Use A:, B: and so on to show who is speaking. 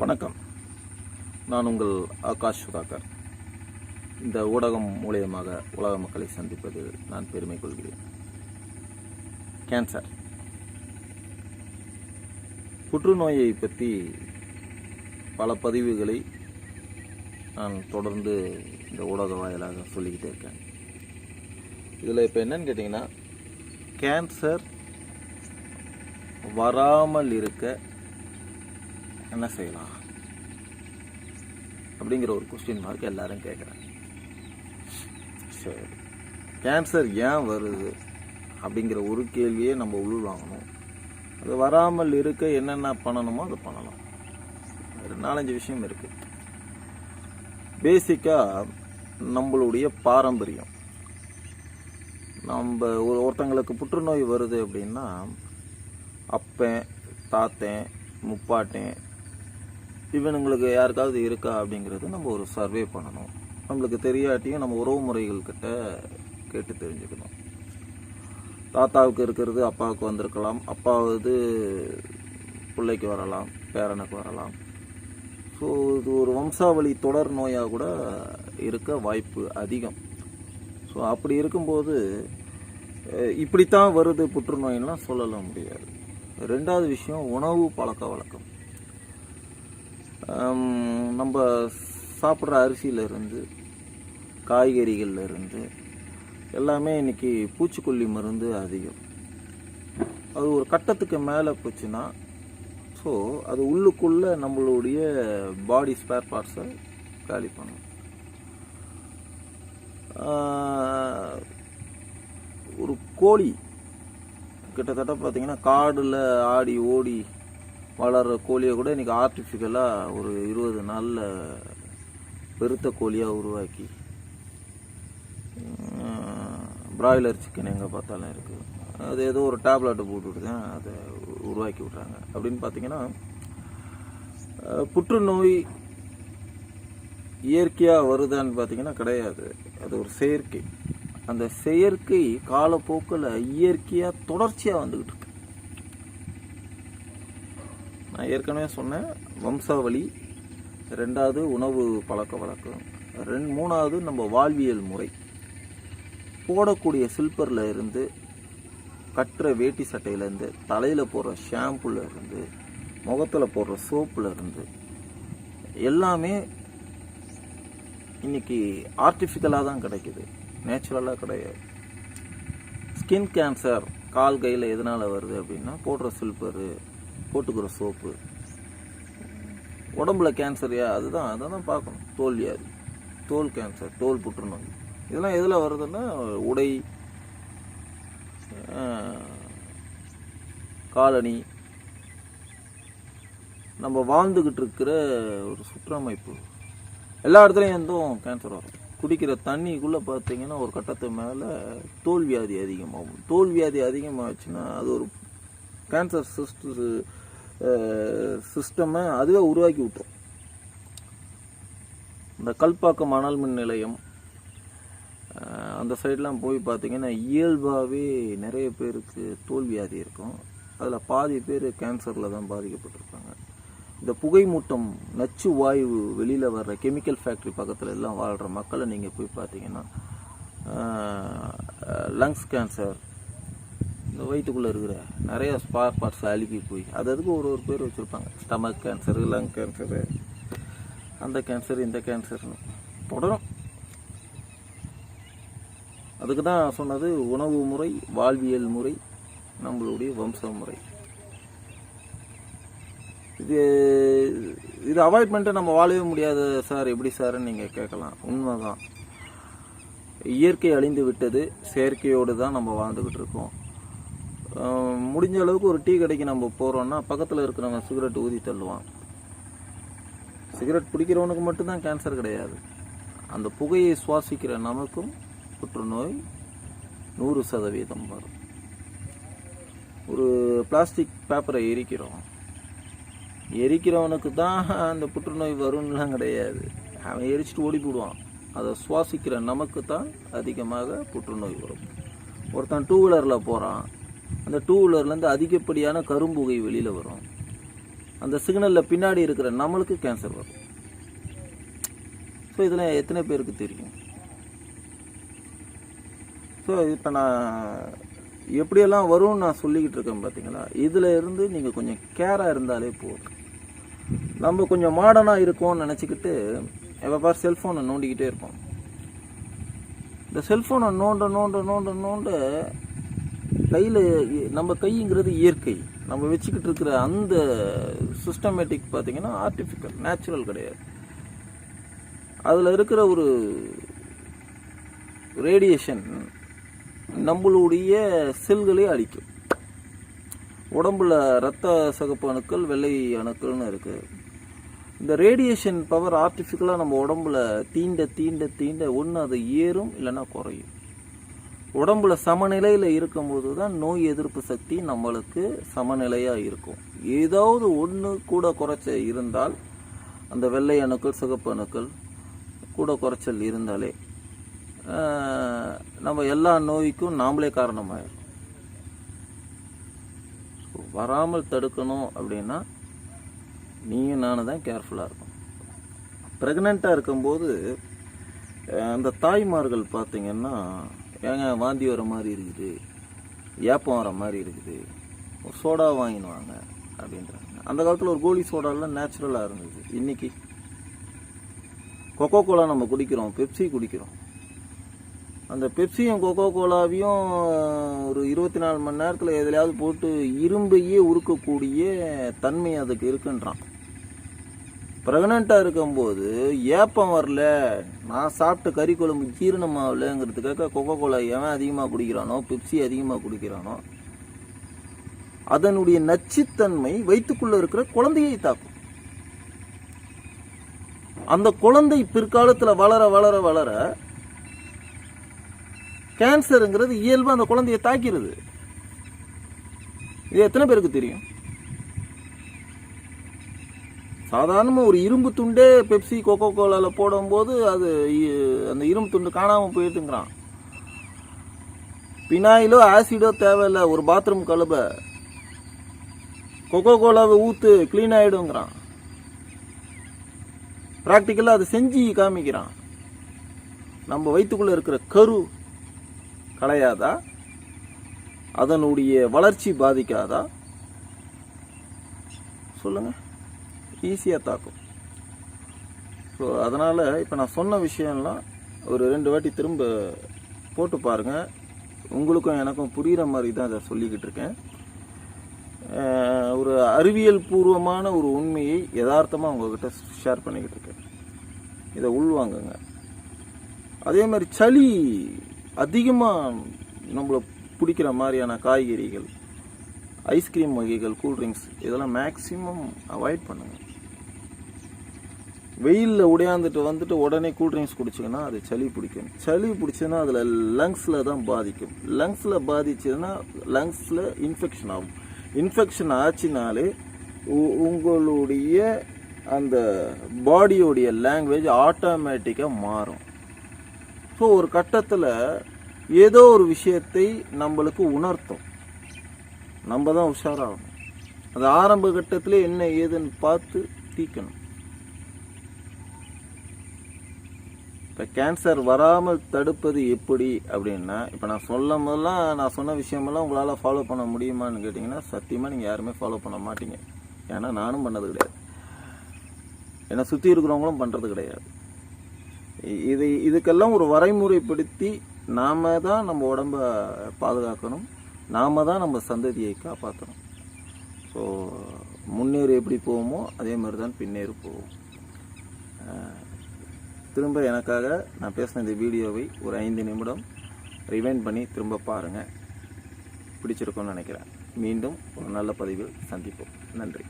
A: வணக்கம். நான் உங்கள் ஆகாஷ் சுதாகர். இந்த ஊடகம் மூலியமாக உலக மக்களை சந்திப்பதில் நான் பெருமை கொள்கிறேன். கேன்சர், புற்றுநோயை பற்றி பல பதிவுகளை நான் தொடர்ந்து இந்த ஊடக வாயிலாக சொல்லிக்கிட்டே இருக்கேன். இதில் இப்போ என்னன்னு கேட்டிங்கன்னா, கேன்சர் வராமல் இருக்க என்ன செய்யலாம் அப்படிங்கிற ஒரு கொஸ்டின் மார்க் எல்லாரும் கேட்குறாங்க. சரி, கேன்சர் ஏன் வருது அப்படிங்கிற ஒரு கேள்வியே நம்ம உள் வாங்கணும். அது வராமல் இருக்க என்னென்ன பண்ணணுமோ அதை பண்ணலாம். ஒரு 4-5 விஷயம் இருக்குது. பேசிக்காக நம்மளுடைய பாரம்பரியம். நம்ம ஒருத்தங்களுக்கு புற்றுநோய் வருது அப்படின்னா அப்பன், தாத்தன், முப்பாட்டேன் இவனுங்களுக்கு யாருக்காவது இருக்கா அப்படிங்கிறது நம்ம ஒரு சர்வே பண்ணணும். நம்மளுக்கு தெரியாட்டியும் நம்ம உறவு முறைகள்கிட்ட கேட்டு தெரிஞ்சுக்கணும். தாத்தாவுக்கு இருக்கிறது அப்பாவுக்கு வந்திருக்கலாம், அப்பாவது பிள்ளைக்கு வரலாம், பேரனுக்கு வரலாம். ஸோ இது ஒரு வம்சாவளி தொடர் நோயாக கூட இருக்க வாய்ப்பு அதிகம். ஸோ அப்படி இருக்கும்போது இப்படித்தான் வருது புற்றுநோயெல்லாம் சொல்லலாம் முடியாது. 2வது விஷயம், உணவு பழக்க வழக்கம். நம்ம சாப்பிட்ற அரிசியிலேருந்து காய்கறிகள்லேருந்து எல்லாமே இன்றைக்கி பூச்சிக்கொல்லி மருந்து அதிகம். அது ஒரு கட்டத்துக்கு மேலே போச்சுன்னா ஸோ அது உள்ளுக்குள்ளே நம்மளுடைய பாடி ஸ்பேர் பார்ட்ஸை காலி பண்ணும். ஒரு கோழி கிட்டத்தட்ட பார்த்திங்கன்னா காடில் ஆடி ஓடி வளர்கிற கோழியை கூட இன்றைக்கி ஆர்டிஃபிஷியலாக ஒரு 20 நாளில் பெருத்த கோழியாக உருவாக்கி பிராய்லர் சிக்கன் எங்கே பார்த்தாலும் இருக்குது. அது ஏதோ ஒரு டேப்லெட்டை போட்டுவிட்டு தான் அதை உருவாக்கி விட்றாங்க. அப்படின்னு பார்த்திங்கன்னா புற்றுநோய் இயற்கையாக வருதான்னு பார்த்திங்கன்னா கிடையாது. அது ஒரு செயற்கை. அந்த செயற்கை காலப்போக்கில் இயற்கையாக தொடர்ச்சியாக வந்துக்கிட்டு இருக்கு. நான் ஏற்கனவே சொன்னேன், வம்சாவளி. 2வது உணவு பழக்க வழக்கம். 3வது நம்ம வாழ்வியல் முறை. போடக்கூடிய சில்பரில் இருந்து, கட்டுற வேட்டி சட்டையிலேருந்து, தலையில் போடுற ஷாம்புல இருந்து, முகத்தில் போடுற சோப்பில் இருந்து எல்லாமே இன்னைக்கு ஆர்டிஃபிஷியலாக தான் கிடைக்குது, நேச்சுரலாக கிடையாது. ஸ்கின் கேன்சர் கால் கையில் எதனால் வருது அப்படின்னா போடுற சில்பரு, போட்டுக்கிற சோப்பு. உடம்புல கேன்சரியா, அதை தான் பார்க்கணும். தோல் வியாதி, தோல் கேன்சர், தோல் புற்றுநோய் இதெல்லாம் எதில் வருதுன்னா உடை, காலனி, நம்ம வாழ்ந்துக்கிட்டு இருக்கிற ஒரு சுற்றமைப்பு, எல்லா இடத்துலையும் இருந்தும் கேன்சர் வரும். குடிக்கிற தண்ணிக்குள்ளே பார்த்தீங்கன்னா ஒரு கட்டத்து மேலே தோல் வியாதி அதிகமாகும். தோல் வியாதி அதிகமாகச்சுன்னா அது ஒரு கேன்சர் சிஸ்டமை அதுவே உருவாக்கி விட்டுரும். இந்த கல்பாக்கம் அனல் மின் நிலையம் அந்த சைட்லாம் போய் பார்த்தீங்கன்னா இயல்பாகவே நிறைய பேருக்கு தோல் வியாதி இருக்கும். அதில் பாதி பேர் கேன்சரில் தான் பாதிக்கப்பட்டிருப்பாங்க. இந்த புகை மூட்டம், நச்சு வாயு வெளியில் வர்ற கெமிக்கல் ஃபேக்ட்ரி பக்கத்தில் எல்லாம் வாழ்கிற மக்களை நீங்கள் போய் பார்த்தீங்கன்னா லங்ஸ் கேன்சர், இந்த வயிற்றுக்குள்ளே இருக்கிற நிறைய ஸ்பார் பார்ட்ஸ் அழுகி போய் அதுக்கு ஒரு பேர் வச்சுருப்பாங்க. ஸ்டமக் கேன்சரு, லங் கேன்சரு, அந்த கேன்சர், இந்த கேன்சர்னு தொடரும். அதுக்கு தான் சொன்னது உணவு முறை, வாழ்வியல் முறை, நம்மளுடைய வம்ச முறை. இது அவாய்ட் பண்ணிட்டு நம்ம வாழவே முடியாது சார், எப்படி சார்ன்னு நீங்கள் கேட்கலாம். உண்மைதான். இயற்கை அழிந்து விட்டது, செயற்கையோடு தான் நம்ம வாழ்ந்துக்கிட்டு இருக்கோம். முடிஞ்ச அளவுக்கு ஒரு டீ கடைக்கு நம்ம போகிறோன்னா பக்கத்தில் இருக்கிறவங்க சிகரெட் ஊதி தள்ளுவான். சிகரெட் பிடிக்கிறவனுக்கு மட்டும்தான் கேன்சர் கிடையாது, அந்த புகையை சுவாசிக்கிற நமக்கும் புற்றுநோய் 100% வரும். ஒரு பிளாஸ்டிக் பேப்பரை எரிக்கிறவனுக்கு தான் அந்த புற்றுநோய் வரும்லாம் கிடையாது. அவன் எரிச்சிட்டு ஓடி போடுவான். அதை சுவாசிக்கிற நமக்கு தான் அதிகமாக புற்றுநோய் வரும். ஒருத்தன் 2 வீலரில் போகிறான், அந்த 2 வீலர்லேருந்து அதிகப்படியான கரும்புகை வெளியில் வரும். அந்த சிக்னலில் பின்னாடி இருக்கிற நம்மளுக்கு கேன்சர் வரும். ஸோ இதில் எத்தனை பேருக்கு தெரியும்? ஸோ இப்போ நான் எப்படியெல்லாம் வரும்னு நான் சொல்லிக்கிட்டு இருக்கேன் பார்த்தீங்களா? இதில் இருந்து நீங்கள் கொஞ்சம் கேராக இருந்தாலே போதும். நம்ம கொஞ்சம் மாடர்னாக இருக்கோம்னு நினச்சிக்கிட்டு எப்போ பார் செல்ஃபோனை நோண்டிக்கிட்டே இருப்போம். இந்த செல்ஃபோனை நோண்ட நோண்ட நோண்ட நோண்ட கையில் நம்ம கைங்கிறது இயற்கை. நம்ம வச்சுக்கிட்டு இருக்கிற அந்த சிஸ்டமேட்டிக் பார்த்தீங்கன்னா ஆர்டிஃபிஷியல், நேச்சுரல் கிடையாது. அதில் இருக்கிற ஒரு ரேடியேஷன் நம்மளுடைய செல்களே அழிக்கும். உடம்புல இரத்த சிகப்பு அணுக்கள், வெள்ளை அணுக்கள்னு இருக்குது. இந்த ரேடியேஷன் பவர் ஆர்டிஃபிஷியலாக நம்ம உடம்புல தீண்ட தீண்ட தீண்ட ஒன்று அது ஏறும், இல்லைன்னா குறையும். உடம்புல சமநிலையில் இருக்கும்போது தான் நோய் எதிர்ப்பு சக்தி நம்மளுக்கு சமநிலையாக இருக்கும். ஏதாவது ஒன்று கூட குறைச்சல் இருந்தால், அந்த வெள்ளை அணுக்கள், சிகப்பு அணுக்கள் கூட குறைச்சல் இருந்தாலே நம்ம எல்லா நோய்க்கும் நாமளே காரணமாயிடும். வராமல் தடுக்கணும் அப்படின்னா நீயும் நானும் தான் கேர்ஃபுல்லாக இருக்கும். ப்ரெக்னெண்ட்டாக இருக்கும்போது அந்த தாய்மார்கள் பார்த்தீங்கன்னா, ஏங்க வாந்தி வர மாதிரி இருக்குது, ஏப்பம் வர மாதிரி இருக்குது, ஒரு சோடா வாங்கிடுவாங்க அப்படின்றாங்க. அந்த காலத்தில் ஒரு கோலி சோடாலாம் நேச்சுரலாக இருந்தது. இன்றைக்கி கொக்கோ கோலா நம்ம குடிக்கிறோம், பெப்சி குடிக்கிறோம். அந்த பெப்சியும் கொக்கோ கோலாவையும் ஒரு 24 மணி நேரத்தில் எதுலையாவது போட்டு இரும்பையே உருக்கக்கூடிய தன்மை அதுக்கு இருக்குன்றான். ப்ரெக்னெண்ட்டாக இருக்கும்போது ஏப்பம் வரல, நான் சாப்பிட்ட கறி குழம்பு ஜீரணம் ஆகலைங்கிறதுக்காக கொக்கோ கோலா எவன் அதிகமாக குடிக்கிறானோ, பெப்சி அதிகமாக குடிக்கிறானோ, அதனுடைய நச்சுத்தன்மை வயிற்றுக்குள்ளே இருக்கிற குழந்தையை தாக்கும். அந்த குழந்தை பிற்காலத்தில் வளர வளர வளர கேன்சருங்கிறது இயல்பு அந்த குழந்தையை தாக்கிறது. இது எத்தனை பேருக்கு தெரியும்? சாதாரணமாக ஒரு இரும்பு துண்டே பெப்சி கொக்கோ கோலாவில் போடும்போது அது அந்த இரும்பு துண்டு காணாமல் போயிட்டுங்கிறான். பினாயிலோ ஆசிடோ தேவையில்லை, ஒரு பாத்ரூம் கழுவ கொக்கோ கோலாவை ஊற்று க்ளீன் ஆகிடுங்கிறான். ப்ராக்டிக்கலாக அதை செஞ்சு காமிக்கிறான். நம்ம வயிற்றுக்குள்ளே இருக்கிற கரு களையாதா? அதனுடைய வளர்ச்சி பாதிக்காதா? சொல்லுங்க. ஈஸியாக தாக்கும். ஸோ அதனால் இப்போ நான் சொன்ன விஷயம்லாம் ஒரு 2 வாட்டி திரும்ப போட்டு பாருங்கள். உங்களுக்கும் எனக்கும் புரிகிற மாதிரி தான் அதை சொல்லிக்கிட்டு இருக்கேன். ஒரு அறிவியல் பூர்வமான ஒரு உண்மையை யதார்த்தமாக உங்கள்கிட்ட ஷேர் பண்ணிக்கிட்டு இருக்கேன். இதை உள்வாங்குங்க. அதே மாதிரி சளி அதிகமாக நம்மளை பிடிக்கிற மாதிரியான காய்கறிகள், ஐஸ்கிரீம் வகைகள், கூல்ட்ரிங்க்ஸ் இதெல்லாம் மேக்ஸிமம் அவாய்ட் பண்ணுங்கள். வெயிலில் உடையாந்துட்டு வந்துட்டு உடனே கூல்ட்ரிங்க்ஸ் குடிச்சிங்கன்னா அது சளி பிடிக்கும். சளி பிடிச்சதுன்னா அதில் லங்ஸில் தான் பாதிக்கும். லங்ஸில் பாதிச்சதுன்னா லங்ஸில் இன்ஃபெக்ஷன் ஆகும். இன்ஃபெக்ஷன் ஆச்சுனாலே உங்களுடைய அந்த பாடியோடைய லாங்குவேஜ் ஆட்டோமேட்டிக்காக மாறும். ஸோ ஒரு கட்டத்தில் ஏதோ ஒரு விஷயத்தை நம்மளுக்கு உணர்த்தும். நம்ம தான் உஷாராகணும். அது ஆரம்ப கட்டத்திலே என்ன ஏதுன்னு பார்த்து தீக்கணும். இப்போ கேன்சர் வராமல் தடுப்பது எப்படி அப்படின்னா, இப்போ நான் சொல்லும் போதெல்லாம் நான் சொன்ன விஷயமெல்லாம் உங்களால் ஃபாலோ பண்ண முடியுமான்னு கேட்டிங்கன்னா சத்தியமாக நீங்கள் யாருமே ஃபாலோ பண்ண மாட்டீங்க. ஏன்னா நானும் பண்ணது கிடையாது, என்னை சுற்றி இருக்கிறவங்களும் பண்ணுறது கிடையாது. இதுக்கெல்லாம் ஒரு வரைமுறைப்படுத்தி நாம் தான் நம்ம உடம்பை பாதுகாக்கணும், நாம் தான் நம்ம சந்ததியை காப்பாற்றணும். ஸோ முன்னேறு எப்படி போவோமோ அதே மாதிரி தான் பின்னேறு போவோம். திரும்ப எனக்காக நான் பேசின இந்த வீடியோவை ஒரு 5 நிமிடம் ரிவைண்ட் பண்ணி திரும்ப பாருங்கள். பிடிச்சிருக்கும்னு நினைக்கிறேன். மீண்டும் ஒரு நல்ல பதிவில் சந்திப்போம். நன்றி.